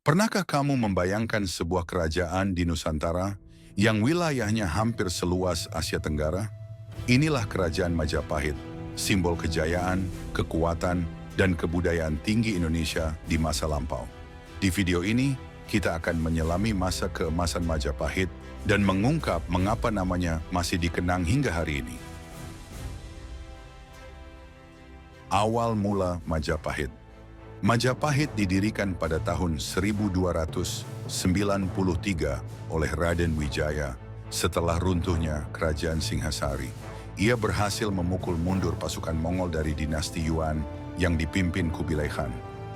Pernahkah kamu membayangkan sebuah kerajaan di Nusantara yang wilayahnya hampir seluas Asia Tenggara? Inilah kerajaan Majapahit, simbol kejayaan, kekuatan, dan kebudayaan tinggi Indonesia di masa lampau. Di video ini, kita akan menyelami masa keemasan Majapahit dan mengungkap mengapa namanya masih dikenang hingga hari ini. Awal mula Majapahit. Majapahit didirikan pada tahun 1293 oleh Raden Wijaya setelah runtuhnya Kerajaan Singhasari. Ia berhasil memukul mundur pasukan Mongol dari dinasti Yuan yang dipimpin Kubilai Khan.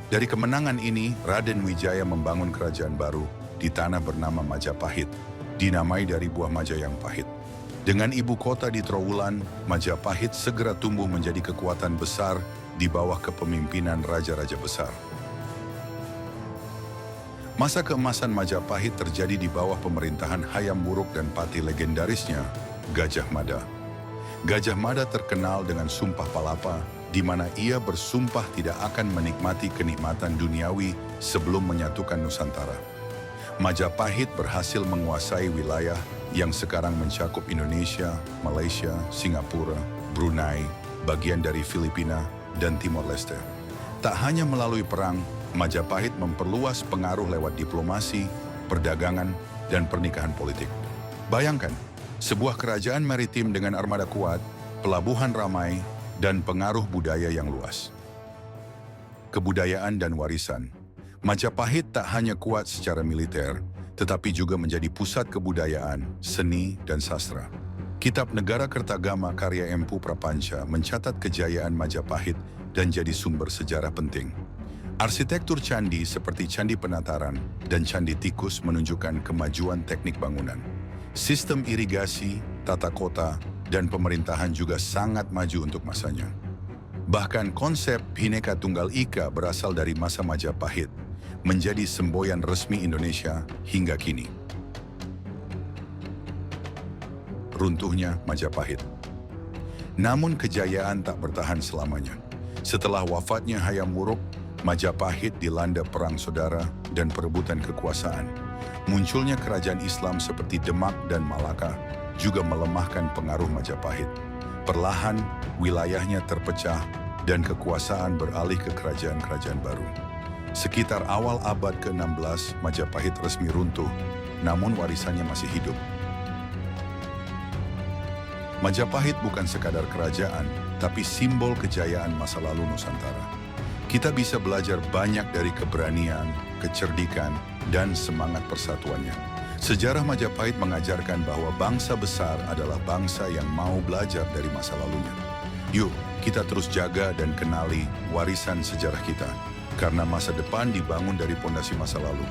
Dari kemenangan ini, Raden Wijaya membangun kerajaan baru di tanah bernama Majapahit, dinamai dari buah maja yang pahit. Dengan ibu kota di Trowulan, Majapahit segera tumbuh menjadi kekuatan besar di bawah kepemimpinan raja-raja besar. Masa keemasan Majapahit terjadi di bawah pemerintahan Hayam Wuruk dan patih legendarisnya, Gajah Mada. Gajah Mada terkenal dengan Sumpah Palapa, di mana ia bersumpah tidak akan menikmati kenikmatan duniawi sebelum menyatukan Nusantara. Majapahit berhasil menguasai wilayah yang sekarang mencakup Indonesia, Malaysia, Singapura, Brunei, bagian dari Filipina, dan Timor Leste. Tak hanya melalui perang, Majapahit memperluas pengaruh lewat diplomasi, perdagangan, dan pernikahan politik. Bayangkan, sebuah kerajaan maritim dengan armada kuat, pelabuhan ramai, dan pengaruh budaya yang luas. Kebudayaan dan warisan. Majapahit tak hanya kuat secara militer, tetapi juga menjadi pusat kebudayaan, seni, dan sastra. Kitab Negara Kertagama karya Empu Prapanca mencatat kejayaan Majapahit dan jadi sumber sejarah penting. Arsitektur candi seperti Candi Penataran dan Candi Tikus menunjukkan kemajuan teknik bangunan. Sistem irigasi, tata kota, dan pemerintahan juga sangat maju untuk masanya. Bahkan konsep Bhinneka Tunggal Ika berasal dari masa Majapahit, menjadi semboyan resmi Indonesia hingga kini. Runtuhnya Majapahit. Namun kejayaan tak bertahan selamanya. Setelah wafatnya Hayam Wuruk, Majapahit dilanda perang saudara dan perebutan kekuasaan. Munculnya kerajaan Islam seperti Demak dan Malaka juga melemahkan pengaruh Majapahit. Perlahan, wilayahnya terpecah dan kekuasaan beralih ke kerajaan-kerajaan baru. Sekitar awal abad ke-16, Majapahit resmi runtuh, namun warisannya masih hidup. Majapahit bukan sekadar kerajaan, tapi simbol kejayaan masa lalu Nusantara. Kita bisa belajar banyak dari keberanian, kecerdikan, dan semangat persatuannya. Sejarah Majapahit mengajarkan bahwa bangsa besar adalah bangsa yang mau belajar dari masa lalunya. Yuk, kita terus jaga dan kenali warisan sejarah kita, karena masa depan dibangun dari pondasi masa lalu.